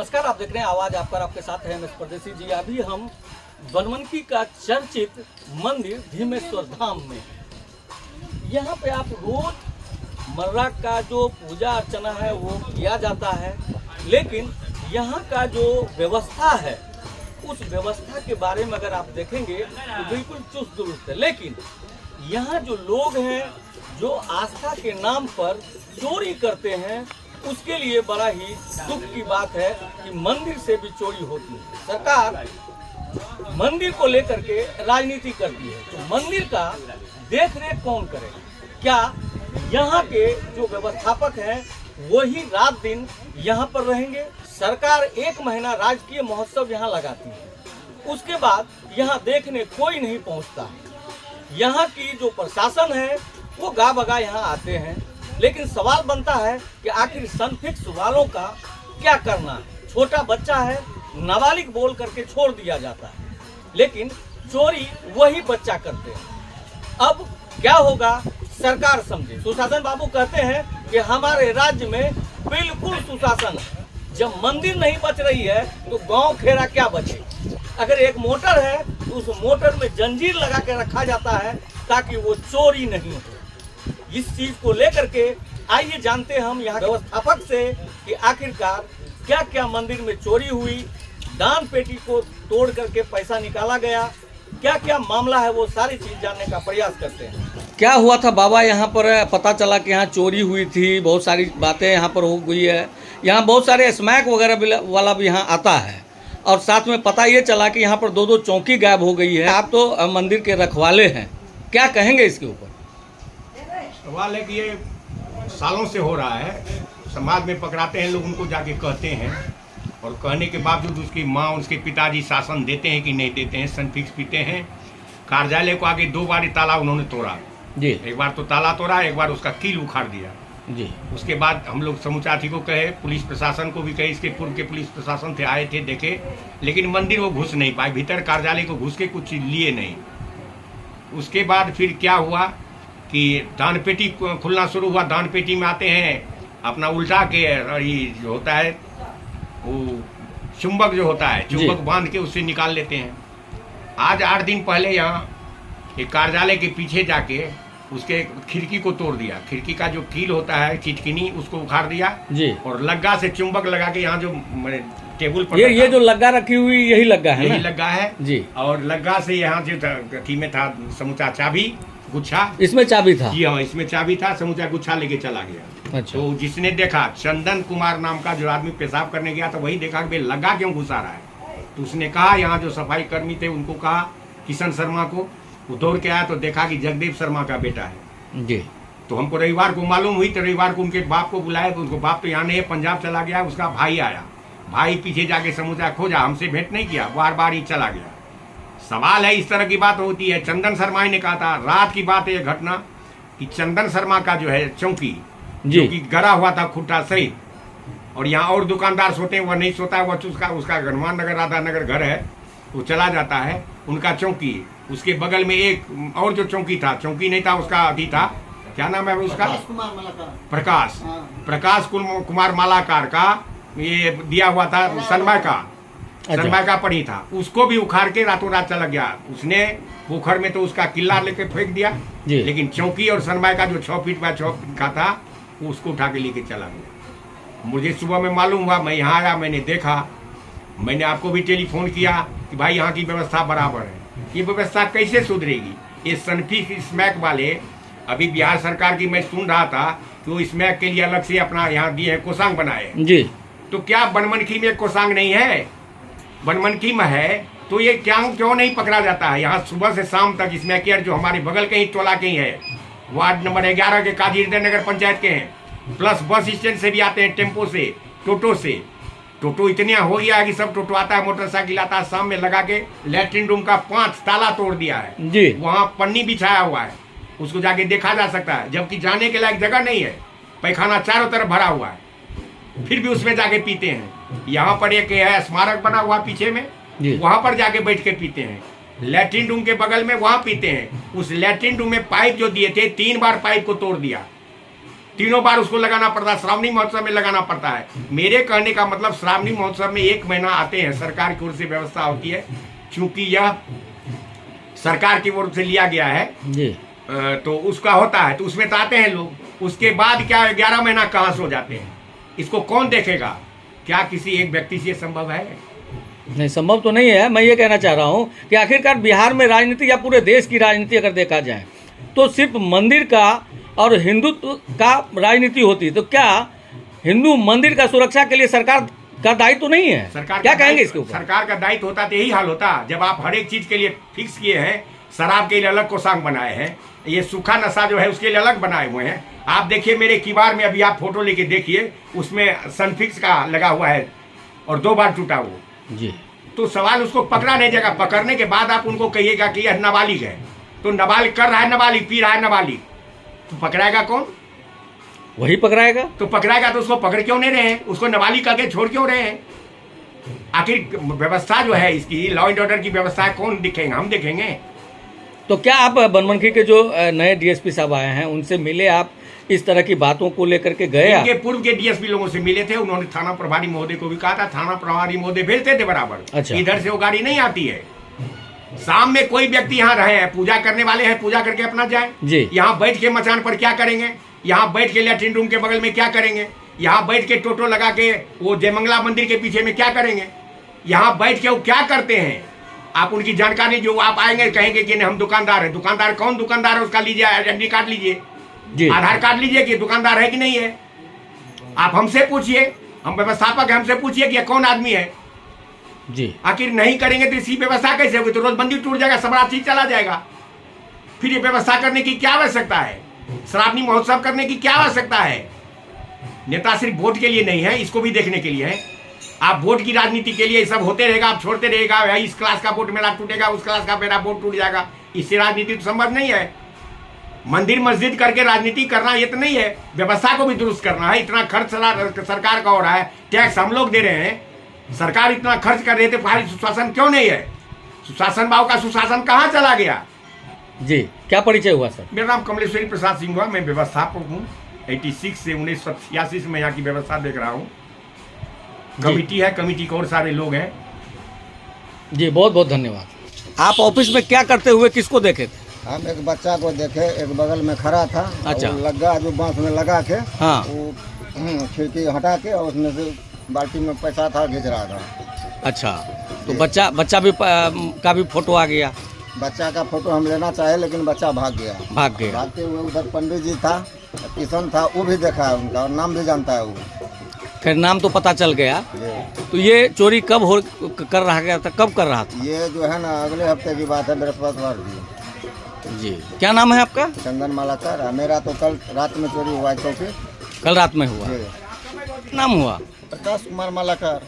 नमस्कार, आप देख रहे हैं आवाज आपका, आपके साथ है एम एस परदेसी जी। अभी हम बनमनखी का चर्चित मंदिर भीमेश्वर धाम में। यहाँ पे आप रोज मर्रा का जो पूजा अर्चना है वो किया जाता है, लेकिन यहाँ का जो व्यवस्था है उस व्यवस्था के बारे में अगर आप देखेंगे तो बिल्कुल चुस्त दुरुस्त है। लेकिन यहाँ जो लोग हैं जो आस्था के नाम पर चोरी करते हैं, उसके लिए बड़ा ही दुख की बात है कि मंदिर से भी चोरी होती है। सरकार मंदिर को लेकर के राजनीति करती है, तो मंदिर का देख रेख कौन करे? क्या यहाँ के जो व्यवस्थापक हैं वही रात दिन यहाँ पर रहेंगे? सरकार 1 महीना राजकीय महोत्सव यहाँ लगाती है, उसके बाद यहाँ देखने कोई नहीं पहुँचता है। यहाँ की जो प्रशासन है वो गा बगा यहाँ आते हैं, लेकिन सवाल बनता है कि आखिर सनफिक्स वालों का क्या करना है? छोटा बच्चा है, नाबालिग बोल करके छोड़ दिया जाता है, लेकिन चोरी वही बच्चा करते हैं। अब क्या होगा सरकार समझे। सुशासन बाबू कहते हैं कि हमारे राज्य में बिल्कुल सुशासन है। जब मंदिर नहीं बच रही है तो गांव खेरा क्या बचे? अगर एक मोटर है तो उस मोटर में जंजीर लगा के रखा जाता है ताकि वो चोरी नहीं हो। इस चीज को लेकर के आइए जानते हैं हम यहाँ व्यवस्थापक से कि आखिरकार क्या क्या मंदिर में चोरी हुई, दान पेटी को तोड़ करके पैसा निकाला गया, क्या क्या मामला है, वो सारी चीज जानने का प्रयास करते हैं। क्या हुआ था बाबा यहाँ पर? पता चला कि यहाँ चोरी हुई थी, बहुत सारी बातें यहाँ पर हो गई है। यहाँ बहुत सारे स्मैक वगैरह वाला भी यहाँ आता है, और साथ में पता ये चला कि यहाँ पर 2-2 चौकी गायब हो गई है। आप तो मंदिर के रखवाले हैं, क्या कहेंगे इसके ऊपर? सवाल है कि ये सालों से हो रहा है। समाज में पकड़ाते हैं लोग, उनको जाके कहते हैं, और कहने के बावजूद उसकी माँ उसके पिताजी शासन देते हैं कि नहीं देते हैं, सनफिक्स पीते हैं। कार्यालय को आगे 2 बार ताला उन्होंने तोड़ा जी। एक बार तो ताला तोड़ा, एक बार उसका कील उखाड़ दिया जी। उसके बाद हम लोग समूचाथी को कहे, पुलिस प्रशासन को भी कहे, इसके पूर्व के पुलिस प्रशासन थे, आए थे, देखे, लेकिन मंदिर वो घुस नहीं पाए भीतर। कार्यालय को घुस के कुछ लिए नहीं। उसके बाद फिर क्या हुआ कि दान पेटी खुलना शुरू हुआ। दान पेटी में आते हैं, अपना उल्टा के ये जो होता है वो चुंबक जो होता है, चुंबक बांध के उससे निकाल लेते हैं। आज 8 दिन पहले यहाँ एक कार्यालय के पीछे जाके उसके खिड़की को तोड़ दिया। खिड़की का जो कील होता है, चिटकिनी, उसको उखाड़ दिया जी। और लग्गा से चुंबक लगा के यहाँ जो टेबल पर ये जो लग्गा रखी हुई यही लग्गा है, यही लग्गा है जी। और लग्गा से यहाँ जो थी में था समूचा चाबी गुच्छा, इसमें चाबी था जी। हाँ, इसमें चाबी था, समूचा गुच्छा लेके चला गया। अच्छा। तो जिसने देखा, चंदन कुमार नाम का जो आदमी पेशाब करने गया, तो वही देखा कि लग्गा क्यों घुसा रहा है। तो उसने कहा, यहाँ जो सफाई कर्मी थे उनको कहा, किशन शर्मा को, वो दौड़ के आया तो देखा कि जगदीप शर्मा का बेटा है जी। तो हमको रविवार को मालूम हुई, तो रविवार को उनके बाप को बुलाया, तो उनको बाप तो यहाँ नहीं है, पंजाब चला गया। उसका भाई आया, भाई पीछे जाके समूचा खोजा, हमसे भेंट नहीं किया, बार ही चला गया। सवाल है, इस तरह की बात होती है। चंदन शर्मा ने कहा था, रात की बात है ये घटना, कि चंदन शर्मा का जो है चौकी जो कि गड़ा हुआ था खुट्टा सहित, और यहाँ और दुकानदार सोते हैं, वह नहीं सोता है, वह उसका हनुमान नगर राधा नगर घर है, वो चला जाता है। उनका चौकी, उसके बगल में एक और जो चौकी था, चौकी नहीं था, उसका अभी था, क्या नाम है उसका? प्रकाश कुमार मालाकार का ये दिया हुआ था, सनमय का, सनमय का पड़ी था। उसको भी उखाड़ के रातों रात चला गया। उसने पोखर में तो उसका किला लेके फेंक दिया, लेकिन चौकी और सनमय का जो 6 फीट बाय 6 फीट का था, उसको उठा के लेके चला गया। मुझे सुबह में मालूम हुआ, मैं यहाँ आया, मैंने देखा, मैंने आपको भी टेलीफोन किया कि भाई यहाँ की व्यवस्था बराबर है, ये व्यवस्था कैसे सुधरेगी? ये सनफिक्स स्मैक वाले, अभी बिहार सरकार की मैं सुन रहा था कि वो स्मैक के लिए अलग से अपना यहाँ दिए है, कोसांग बनाए जी। तो क्या बनमनखी में कोसांग नहीं है? बनमनखी में है तो ये क्यों नहीं पकड़ा जाता है? यहाँ सुबह से शाम तक स्मैकियर जो हमारे बगल के ही टोला के ही है, वार्ड नंबर 11 के काजी हृदय नगर पंचायत के हैं, प्लस बस स्टैंड से भी आते हैं, टेम्पो से, टोटो से। टोटो इतने हो गया है कि सब टोटो आता है, मोटरसाइकिल आता है, शाम में लगा के लैट्रिन रूम का 5 ताला तोड़ दिया है जी। वहाँ पन्नी बिछाया हुआ है, उसको जाके देखा जा सकता है, जबकि जाने के लायक जगह नहीं है। पैखाना चारों तरफ भरा हुआ है, फिर भी उसमें जाके पीते हैं। यहाँ पर एक है स्मारक बना हुआ पीछे में, वहाँ पर जाके बैठ के पीते हैं। लैट्रिन रूम के बगल में वहाँ पीते हैं। उस लैट्रिन रूम में पाइप जो दिए थे, 3 बार पाइप को तोड़ दिया। तीनों बार उसको लगाना पड़ता है, श्रावणी महोत्सव में लगाना पड़ता है। मेरे कहने का मतलब श्रावणी महोत्सव में 1 महीना आते हैं, सरकार की ओर से व्यवस्था होती है, क्योंकि यह सरकार की ओर से लिया गया है जी। तो उसका होता है, तो उसमें तो आते हैं लोग। उसके बाद क्या 11 महीना कहाँ से हो जाते हैं, इसको कौन देखेगा? क्या किसी एक व्यक्ति से संभव है? नहीं, संभव तो नहीं है। मैं ये कहना चाह रहा हूँ कि आखिरकार बिहार में राजनीति या पूरे देश की राजनीति अगर देखा जाए तो सिर्फ मंदिर का और हिंदुत्व का राजनीति होती है, तो क्या हिंदू मंदिर का सुरक्षा के लिए सरकार का दायित्व तो नहीं है? सरकार क्या कहेंगे इसके ऊपर? सरकार का दायित्व होता तो यही हाल होता। जब आप हर एक चीज के लिए फिक्स किए हैं, शराब के लिए अलग कोषांग बनाए हैं, ये सूखा नशा जो है उसके लिए अलग बनाए हुए हैं। आप देखिए मेरे किवाड़ में, अभी आप फोटो लेके देखिए, उसमें सनफिक्स का लगा हुआ है और 2 बार टूटा वो जी। तो सवाल उसको पकड़ा नहीं जाएगा। पकड़ने के बाद आप उनको कहिएगा कि यह नाबालिग है, तो नाबालिग कर रहा है, नाबालिग पी रहा है, नाबालिग, तो पकड़ाएगा कौन? वही पकड़ाएगा। तो पकड़ाएगा तो उसको पकड़ क्यों नहीं रहे हैं? उसको नाबालिग करके छोड़ क्यों रहे हैं? आखिर व्यवस्था जो है इसकी, लॉ एंड ऑर्डर की व्यवस्था है, कौन दिखेंगे? हम देखेंगे। तो क्या आप बनमनखी के जो नए डीएसपी साहब आए हैं उनसे मिले, आप इस तरह की बातों को लेकर के गए? इनके पूर्व के डीएसपी लोगों से मिले थे, उन्होंने थाना प्रभारी महोदय को भी कहा था, थाना प्रभारी महोदय भेजते थे बराबर। अच्छा। इधर से वो गाड़ी नहीं आती है। शाम में कोई व्यक्ति यहाँ रहे हैं, पूजा करने वाले हैं, पूजा करके अपना जाए जी। यहाँ बैठ के मचान पर क्या करेंगे? यहाँ बैठ के लैट्रिन रूम के बगल में क्या करेंगे? यहाँ बैठ के टोटो लगा के वो जयमंगला मंदिर के पीछे में क्या करेंगे? यहाँ बैठ के वो क्या करते हैं? आप उनकी जानकारी, जो आप आएंगे कहेंगे कि नहीं हम दुकानदार है। दुकानदार कौन दुकानदार है उसका लीजिए आइडेंटिटी कार्ड लीजिए, आधार कार्ड लीजिए कि दुकानदार है कि नहीं है। आप हमसे पूछिए, हम व्यवस्थापक है, हमसे पूछिए कि कौन आदमी है जी। आखिर नहीं करेंगे तो इसी व्यवस्था कैसे होगी? तो रोजबंदी टूट जाएगा, सब चीज चला जाएगा। फिर ये व्यवस्था करने की क्या आवश्यकता है? श्रावणी महोत्सव करने की क्या आवश्यकता है? नेता सिर्फ वोट के लिए नहीं है, इसको भी देखने के लिए है। आप वोट की राजनीति के लिए सब होते रहेगा, आप छोड़ते रहेगा, भाई इस क्लास का वोट मेरा टूटेगा, उस क्लास का मेरा वोट टूट जाएगा, इससे राजनीति तो संभव नहीं है। मंदिर मस्जिद करके राजनीति करना ये तो नहीं है, व्यवस्था को भी दुरुस्त करना है। इतना खर्च सरकार का हो रहा है, टैक्स हम लोग दे रहे हैं, सरकार इतना खर्च कर रही है, तो भारी सुशासन क्यों नहीं है? सुशासन भाव का सुशासन कहाँ चला गया? जी, क्या परिचय हुआ सर? मेरा नाम कमलेश्वरी प्रसाद सिंह हुआ, मैं व्यवस्थापक हूँ। 86 से 1986 से मैं यहाँ की व्यवस्था देख रहा हूँ। कमिटी है, कमिटी के और सारे लोग हैं। जी, बहुत बहुत धन्यवाद। आप ऑफिस में क्या करते हुए किसको देखे थे? हम एक बच्चा को देखे, एक बगल में खड़ा था। अच्छा। वो लगा जो बांस में लगा के, हाँ। वो खिड़की हटा के और उसमें से बाल्टी में पैसा था घिच रहा था। अच्छा, तो बच्चा भी का भी फोटो आ गया? बच्चा का फोटो हम लेना चाहे लेकिन बच्चा भाग गया। भागते हुए उधर पंडित जी था, किशन था, वो भी देखा है उनका और नाम भी जानता है वो। खैर, नाम तो पता चल गया। तो ये चोरी कब कर रहा था, कब कर रहा था? ये जो है ना अगले हफ्ते की बात है, बृहस्पतिवार जी। क्या नाम है आपका? चंदन मालाकर। मेरा तो कल रात में चोरी हुआ है, चौकी कल रात में हुआ। नाम हुआ? प्रकाश कुमार मालाकर।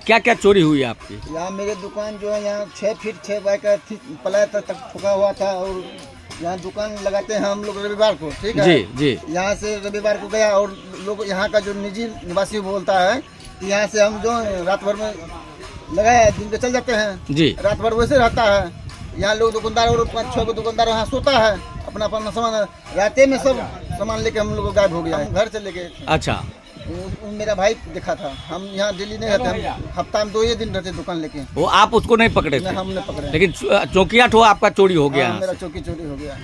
क्या क्या चोरी हुई आपकी? यहाँ मेरे दुकान जो है यहाँ 6 फीट 6 बाई का पलाय तक ठुका हुआ था और यहाँ दुकान लगाते हैं हम लोग रविवार को, ठीक है जी जी। यहाँ से रविवार को गया और लोग यहाँ का जो निजी निवासी बोलता है कि यहाँ से हम जो रात भर में लगाया दिन के चल जाते हैं जी, रात भर वैसे रहता है। यहाँ लोग दुकानदार और 5-6 को दुकानदार वहाँ सोता है, अपना सामान राते में सब सामान लेके हम लोग गायब हो गया है, घर चले गए। अच्छा। मेरा भाई देखा था। हम यहाँ दिल्ली नहीं रहते, हम हफ्ता में 2 ही दिन रहते दुकान लेके। वो आप उसको नहीं पकड़े थे? हमने पकड़े, लेकिन चौकिया ठो आपका चोरी हो गया? मेरा चौकी चोरी हो गया।